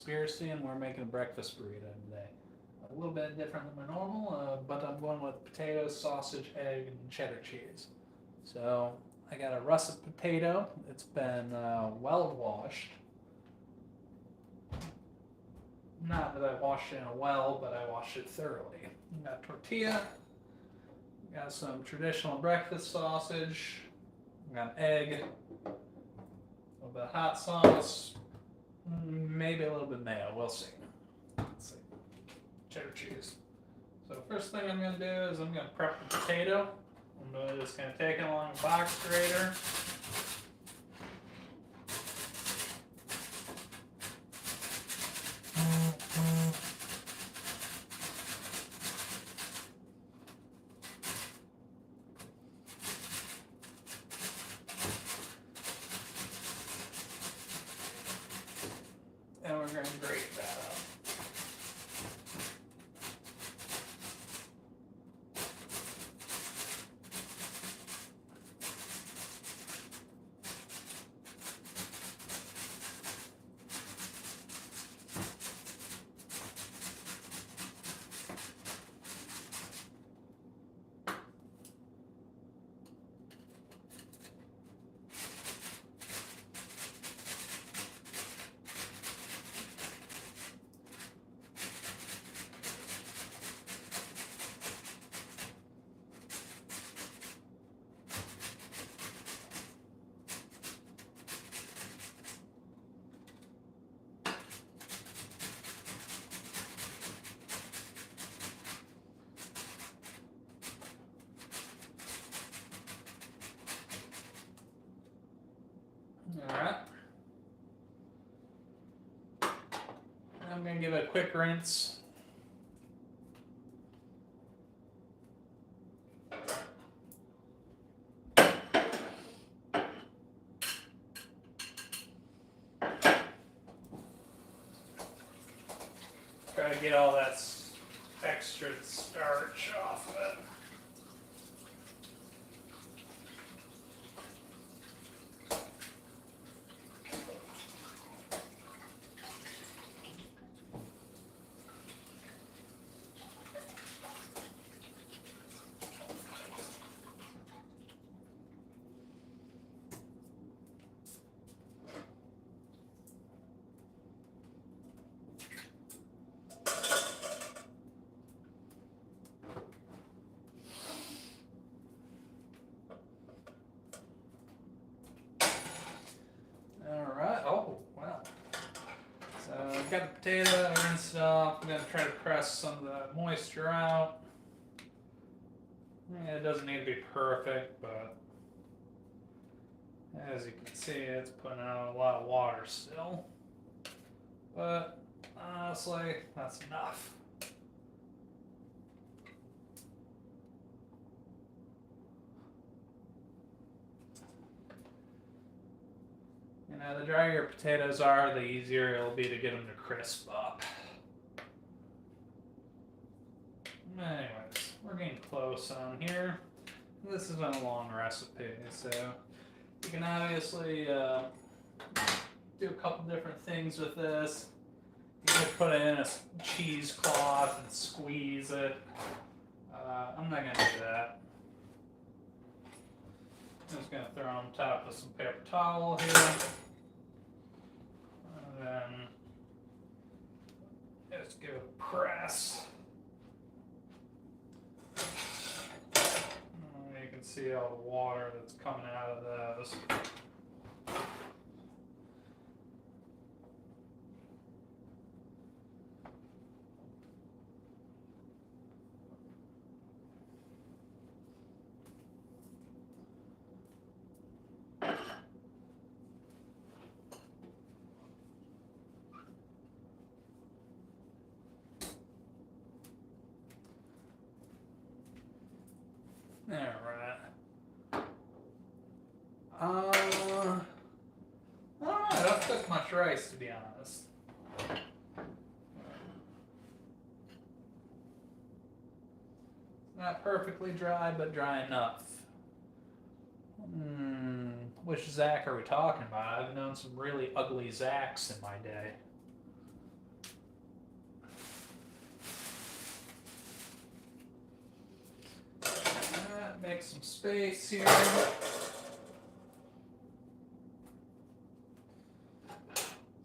Conspiracy, and we're making a breakfast burrito today. A little bit different than my normal, but I'm going with potatoes, sausage, egg, and cheddar cheese. So I got a russet potato. It's been well washed. Not that I washed it in a well, but I washed it thoroughly. Got tortilla. Got some traditional breakfast sausage. Got an egg. A little bit of hot sauce. Maybe a little bit of mayo. We'll see. Let's see. Cheddar cheese. So first thing I'm going to do is I'm going to prep the potato. I'm just going to take it along a box grater. And we're going to grate that up. Alright. I'm going to give it a quick rinse. Try to get all that extra starch off of it. Alright, oh, wow. So I've got the potato, I rinsed it off. I'm going to try to press some of the moisture out. Yeah, it doesn't need to be perfect, but as you can see, it's putting out a lot of water still. But honestly, that's enough. You know, the drier your potatoes are, the easier it'll be to get them to crisp up. Anyways, we're getting close on here. This has been a long recipe, so you can obviously do a couple different things with this. You can put it in a cheesecloth and squeeze it. I'm not going to do that. I'm just going to throw on top of some paper towel here. And then just give it a press. You can see all the water that's coming out of those. Alright. I don't know, I don't cook much rice, to be honest. Not perfectly dry, but dry enough. Which Zach are we talking about? I've known some really ugly Zachs in my day. some space here.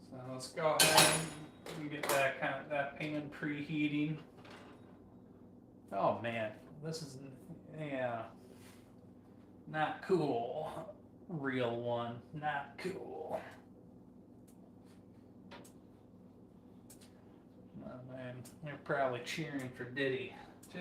So let's go ahead and get that pan preheating. Oh man, this is, yeah, not cool. Real one, not cool. Oh man, they're probably cheering for Diddy too.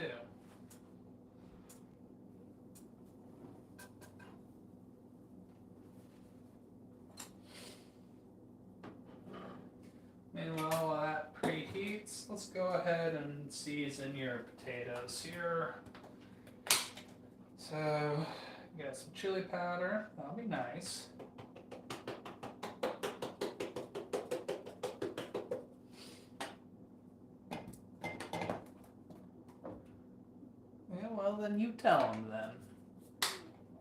Meanwhile, while that preheats, let's go ahead and season your potatoes here. So, you got some chili powder, that'll be nice. Yeah, well then you tell them then.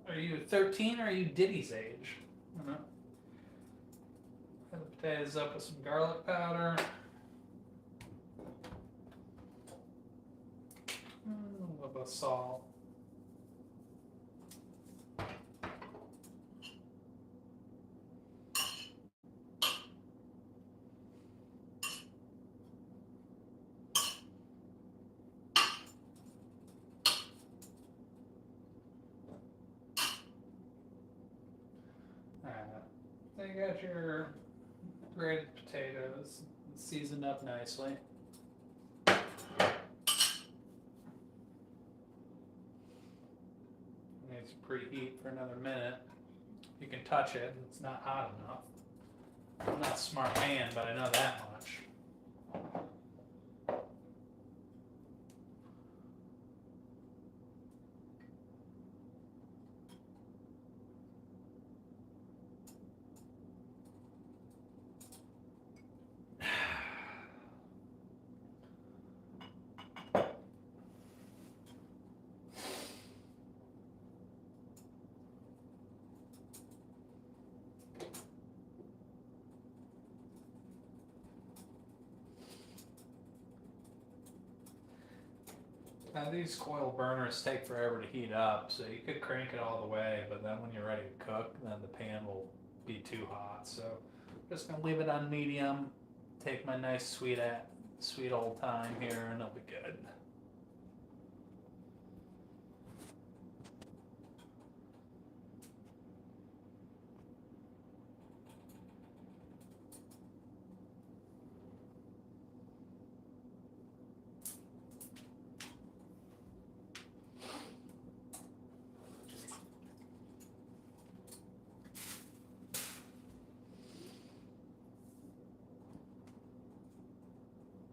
Are you 13 or are you Diddy's age? Fill the potatoes up with some garlic powder. A little bit of salt. Alright, so you got your grated potatoes seasoned up nicely. Needs to preheat for another minute. You can touch it, it's not hot enough. I'm not a smart man, but I know that much. Now these coil burners take forever to heat up, so you could crank it all the way, but then when you're ready to cook, then the pan will be too hot. So I'm just gonna leave it on medium, take my nice sweet old time here, and it'll be good.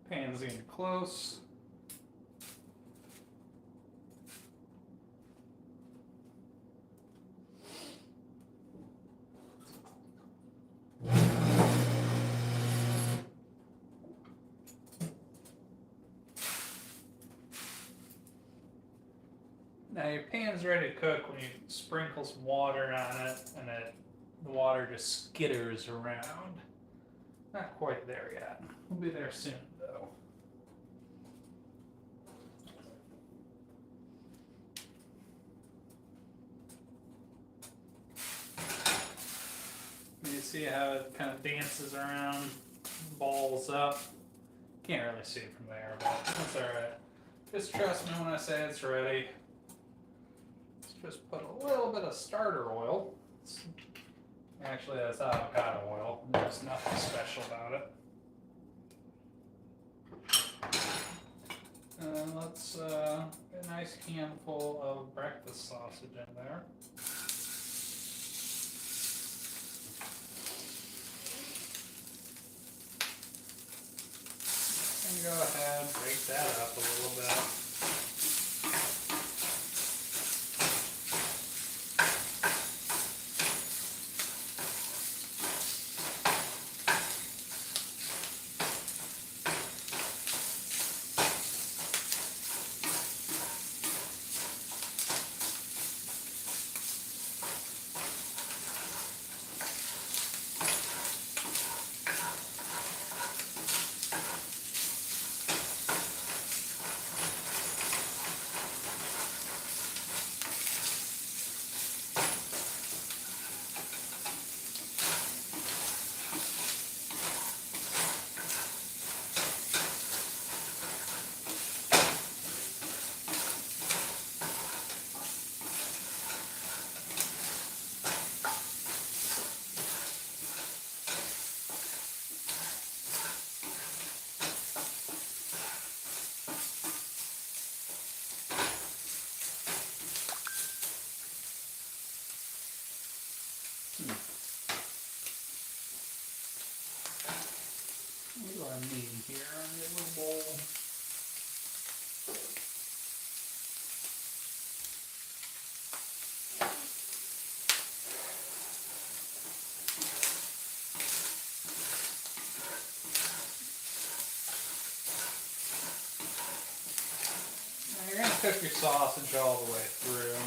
Pan's getting close. Now your pan's ready to cook when you sprinkle some water on it and the water just skitters around. Not quite there yet. We'll be there soon though. You see how it kind of dances around, balls up. Can't really see it from there, but that's alright. Just trust me when I say it's ready. Let's just put a little bit of starter oil. Actually, that's avocado oil. There's nothing special about it. And let's get a nice handful of breakfast sausage in there. And go ahead and break that up a little bit. what I need here. I'll get a little bowl. Now you're going to cook your sausage all the way through.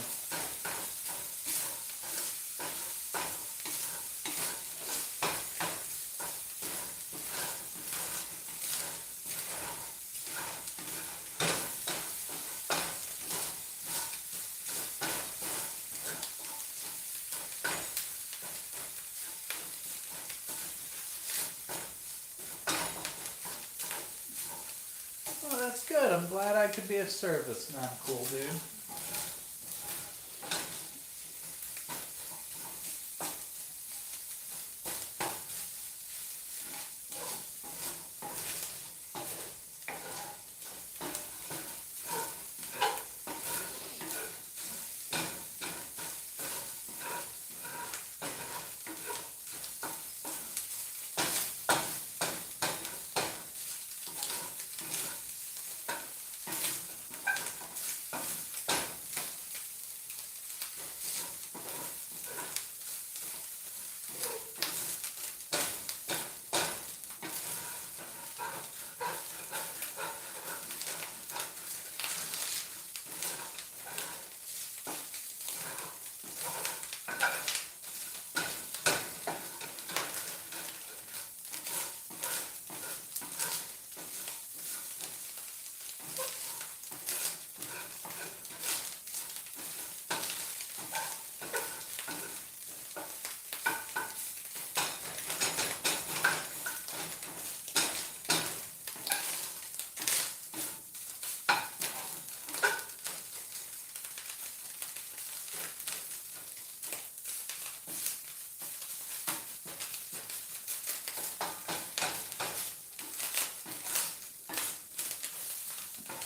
Well, that's good. I'm glad I could be of service now, cool dude.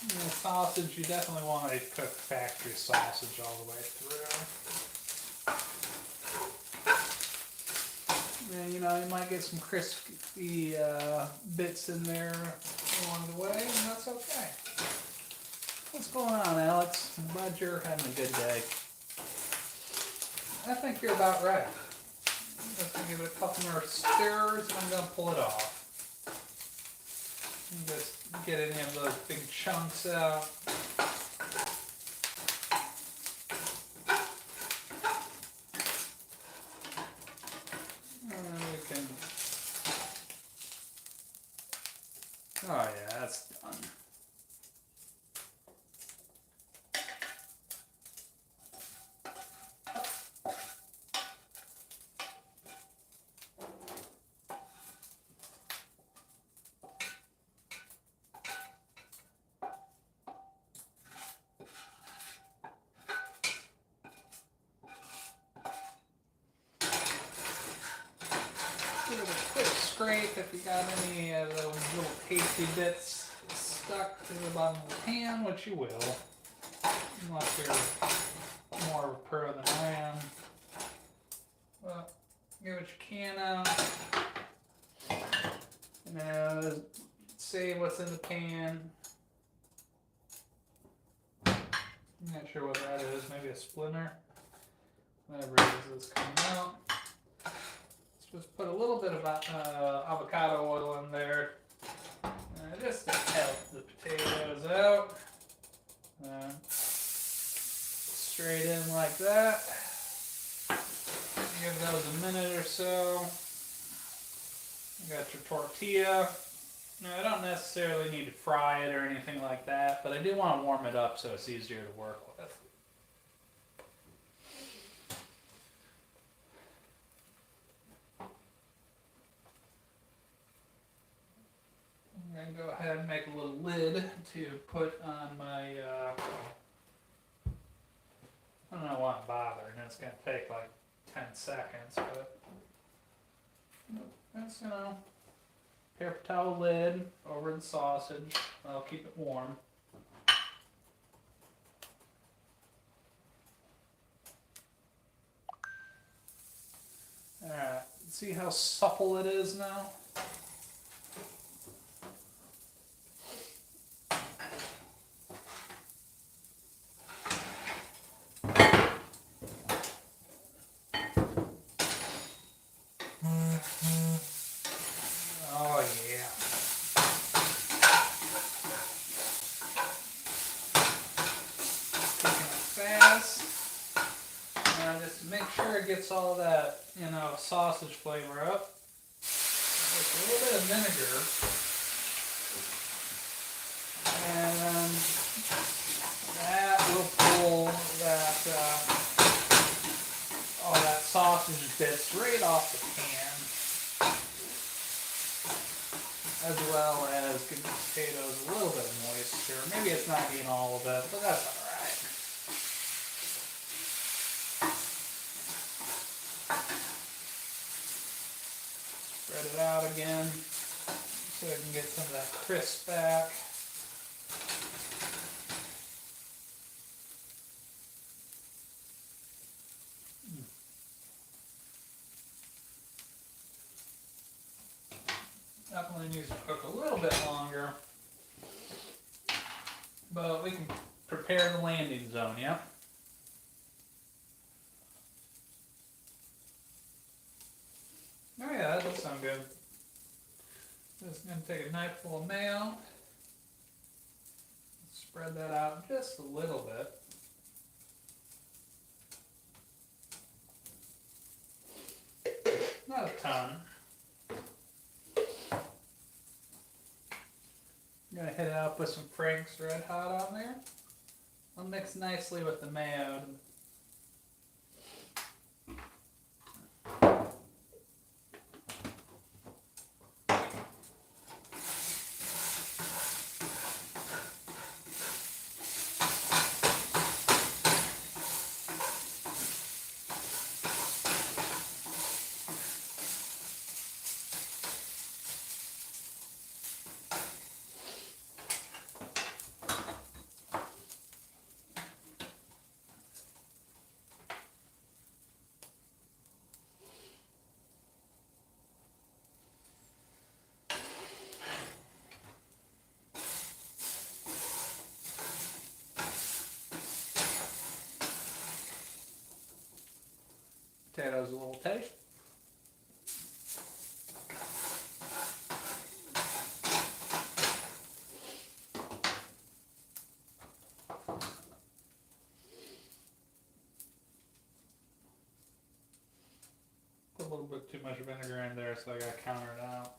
The sausage, you definitely want to cook factory sausage all the way through. And, you know, you might get some crispy bits in there along the way, and that's okay. What's going on, Alex? I'm glad you're having a good day. I think you're about right. I'm just going to give it a couple more stirs, and I'm going to pull it off. And just get any of those big chunks out. And then we can... Oh yeah, that's done. Give it a quick scrape if you got any of those little pasty bits stuck to the bottom of the pan, which you will, unless you're more of a pro than I am. Well, get what you can out. Now, see what's in the pan. I'm not sure what that is. Maybe a splinter. Whatever it is that's coming out. Just put a little bit of avocado oil in there, just to help the potatoes out. Straight in like that. Give those a minute or so. You got your tortilla. Now, I don't necessarily need to fry it or anything like that, but I do want to warm it up so it's easier to work with. I'm going to go ahead and make a little lid to put on my, I don't know why I'm bothering, it's going to take like 10 seconds, but that's, you know, paper towel lid over the sausage, I'll keep it warm. Alright, see how supple it is now? it gets all that, you know, sausage flavor up. With a little bit of vinegar. And that will pull that, all that sausage bits right off the pan. As well as give the potatoes a little bit of moisture. Maybe it's not getting all of it, but that's alright. Spread it out again so I can get some of that crisp back. Definitely needs to cook a little bit longer, but we can prepare the landing zone, yeah? Oh yeah, that does sound good. Just going to take a knifeful of mayo, spread that out just a little bit. Not a ton. I'm going to hit it up with some Frank's Red Hot on there. It'll mix nicely with the mayo. Potatoes a little taste. Put a little bit too much vinegar in there, so I gotta counter it out.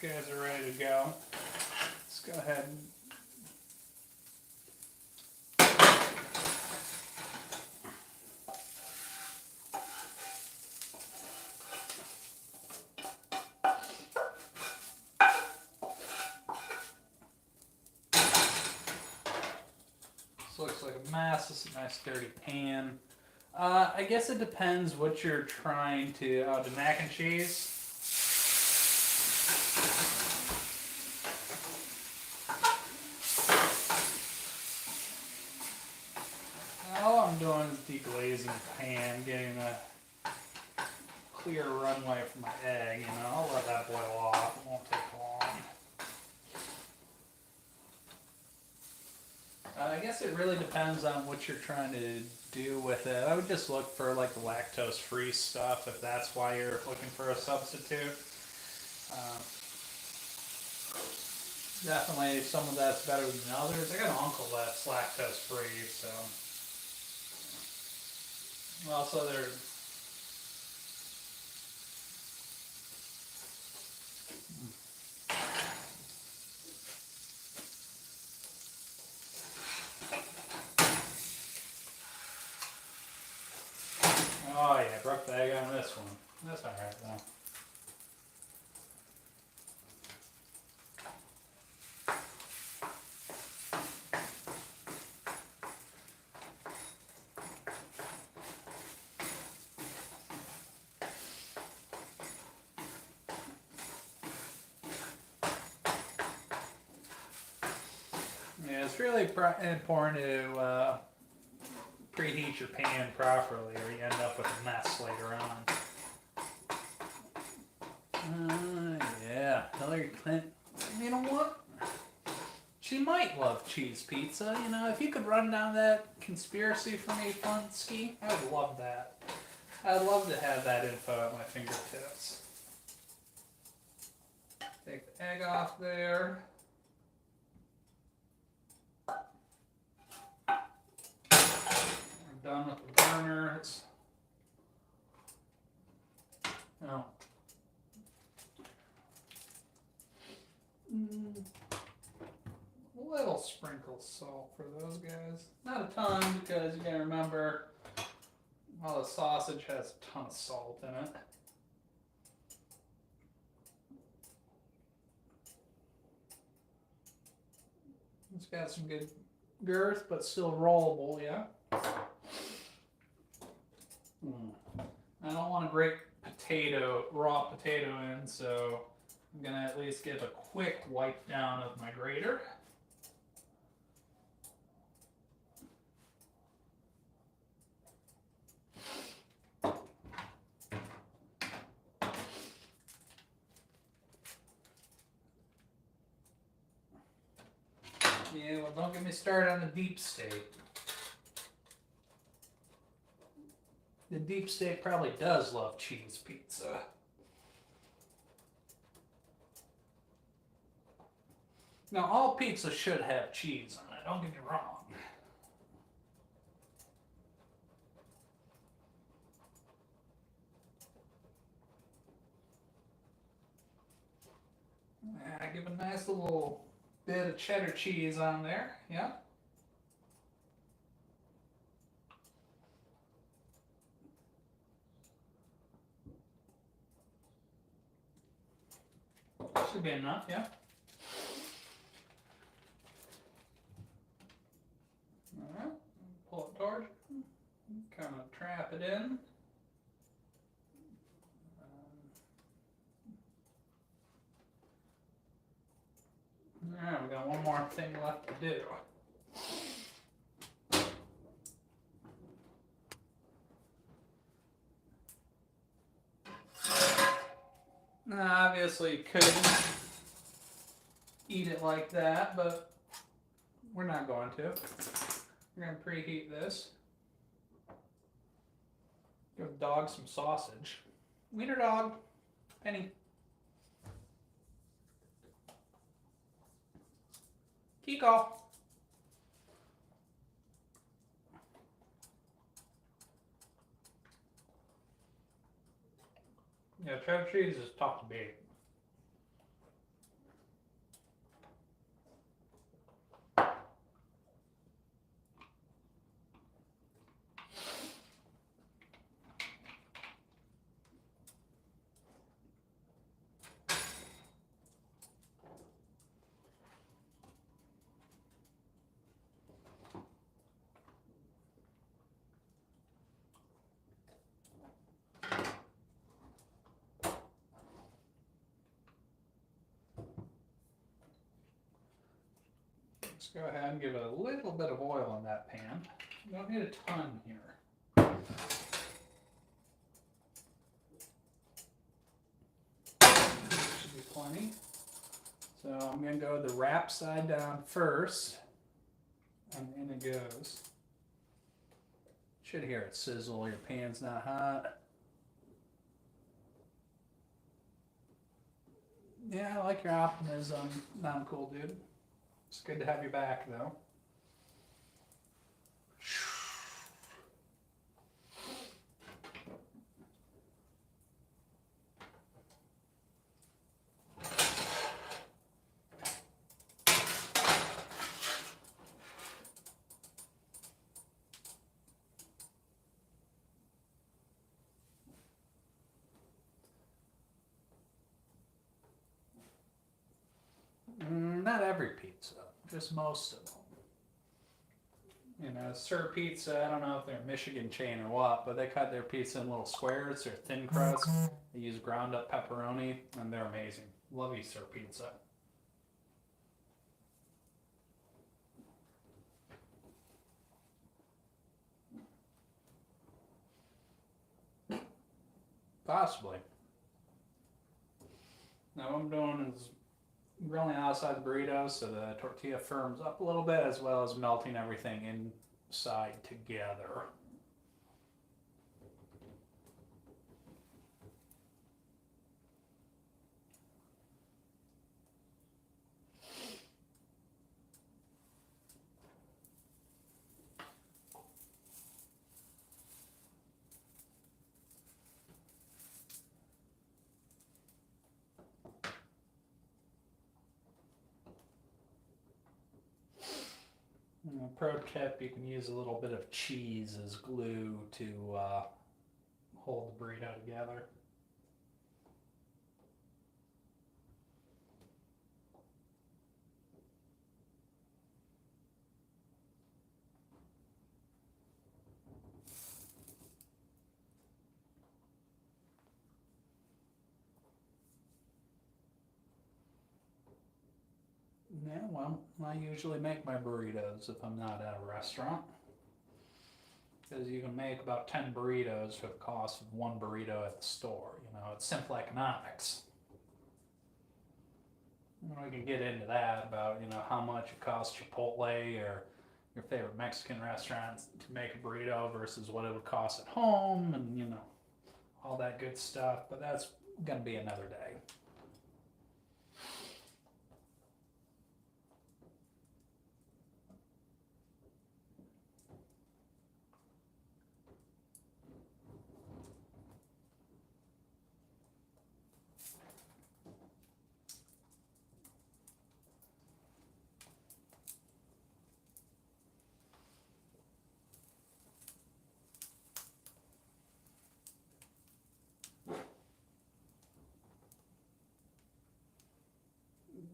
You guys are ready to go. Let's go ahead and this looks like a mess. This is a nice dirty pan. I guess it depends what you're trying to the mac and cheese. All I'm doing is deglazing the pan, getting a clear runway for my egg. You know, I'll let that boil off. It won't take long. I guess it really depends on what you're trying to do with it. I would just look for like the lactose-free stuff if that's why you're looking for a substitute. Definitely some of that's better than others. I got an uncle that's lactose-free, so. Also, they're oh yeah, broke the egg on this one. That's alright though. Yeah, it's really important to preheat your pan properly or you end up with a mess later on. Yeah, Hillary Clinton. You know what? She might love cheese pizza. You know, if you could run down that conspiracy for me, Funsky, I would love that. I'd love to have that info at my fingertips. Take the egg off there. We're done with the burner. Oh. A little sprinkle salt for those guys. Not a ton, because you gotta remember, well, the sausage has a ton of salt in it. It's got some good girth, but still rollable, yeah? I don't want to grate raw potato in, so I'm going to at least give a quick wipe down of my grater. Yeah, well, don't get me started on the deep state. The deep state probably does love cheese pizza. Now, all pizza should have cheese on it, don't get me wrong. I give a nice little bit of cheddar cheese on there, yeah. Should be enough, yeah. Alright, pull it towards you. Kind of trap it in. Alright, we got one more thing left to do. Now, obviously, you could eat it like that, but we're not going to. We're going to preheat this. Give the dog some sausage. Wiener dog. Penny. Kiko. Yeah, cheddar cheese is tough to beat. Let's go ahead and give it a little bit of oil in that pan. You don't need a ton here. Should be plenty. So I'm going to go the wrap side down first, and in it goes. Should hear it sizzle. Your pan's not hot. Yeah, I like your optimism. Not cool, dude. It's good to have you back, though. Not every pizza, just most of them. You know, Sir Pizza, I don't know if they're a Michigan chain or what, but they cut their pizza in little squares. They're thin crust. They use ground up pepperoni, and they're amazing. Love you, Sir Pizza. Possibly. Now what I'm doing is grilling outside the burrito so the tortilla firms up a little bit, as well as melting everything inside together. Pro tip, you can use a little bit of cheese as glue to hold the burrito together. Yeah, well, I usually make my burritos if I'm not at a restaurant. Because you can make about 10 burritos for the cost of one burrito at the store. You know, it's simple economics. And we can get into that about, you know, how much it costs Chipotle or your favorite Mexican restaurants to make a burrito versus what it would cost at home and, you know, all that good stuff. But that's going to be another day.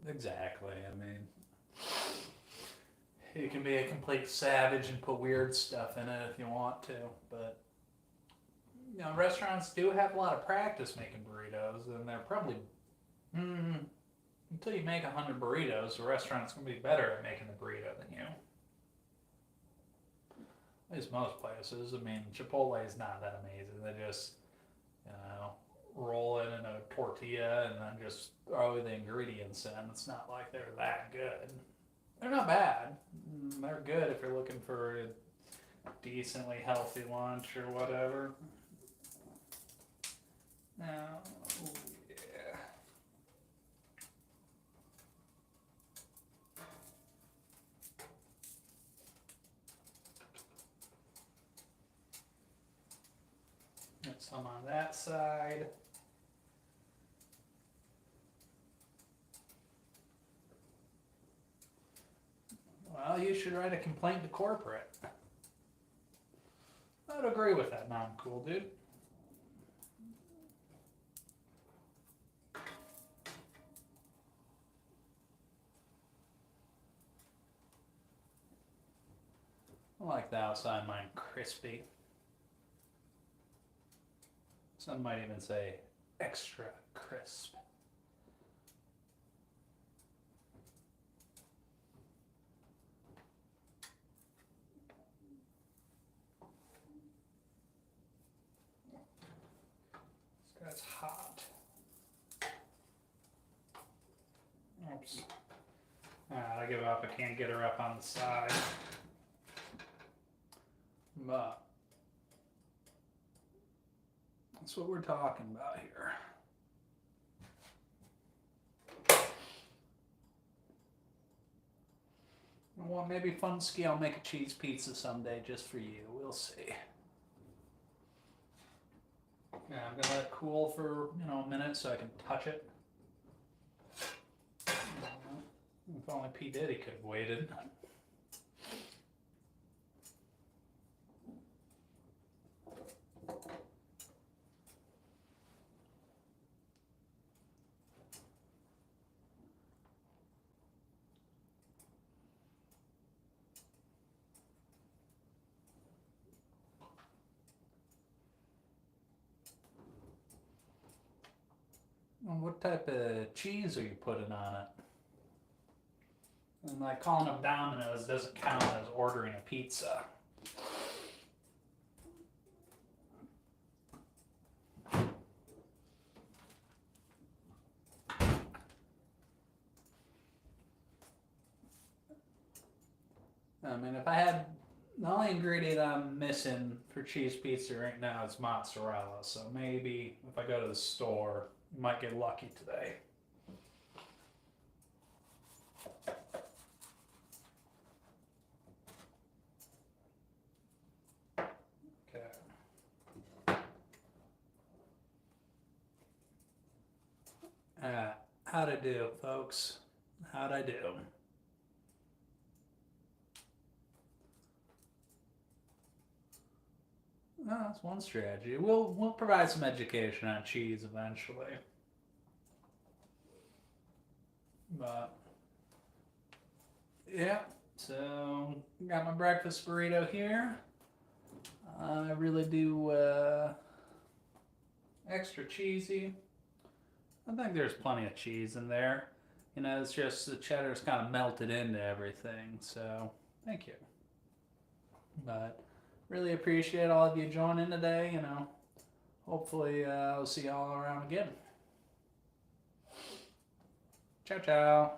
Exactly. I mean, you can be a complete savage and put weird stuff in it if you want to, but you know, restaurants do have a lot of practice making burritos, and they're probably until you make 100 burritos, the restaurant's gonna be better at making the burrito than you. At least most places. I mean, Chipotle is not that amazing. They just, you know, roll it in a tortilla and then just throw the ingredients in. It's not like they're that good. They're not bad. They're good if you're looking for a decently healthy lunch or whatever. Now, yeah. Get some on that side. Well, you should write a complaint to corporate. I'd agree with that non-cool dude. I like the outside mine crispy. Some might even say extra crisp. This guy's hot. Oops. I give up. I can't get her up on the side. But that's what we're talking about here. Well, maybe Funsky, I'll make a cheese pizza someday just for you. We'll see. Yeah, I'm gonna let it cool for, you know, a minute so I can touch it. If only P. Diddy could have waited. What type of cheese are you putting on it? And like calling them Domino's doesn't count as ordering a pizza. I mean, if I had the only ingredient I'm missing for cheese pizza right now is mozzarella. So maybe if I go to the store, you might get lucky today. Okay. How'd I do, folks? How'd I do? Oh, that's one strategy. We'll provide some education on cheese eventually. But yeah, so got my breakfast burrito here. I really do extra cheesy. I think there's plenty of cheese in there. You know, it's just the cheddar's kind of melted into everything. So thank you. But really appreciate all of you joining today. You know, hopefully I'll see y'all around again. Ciao, ciao.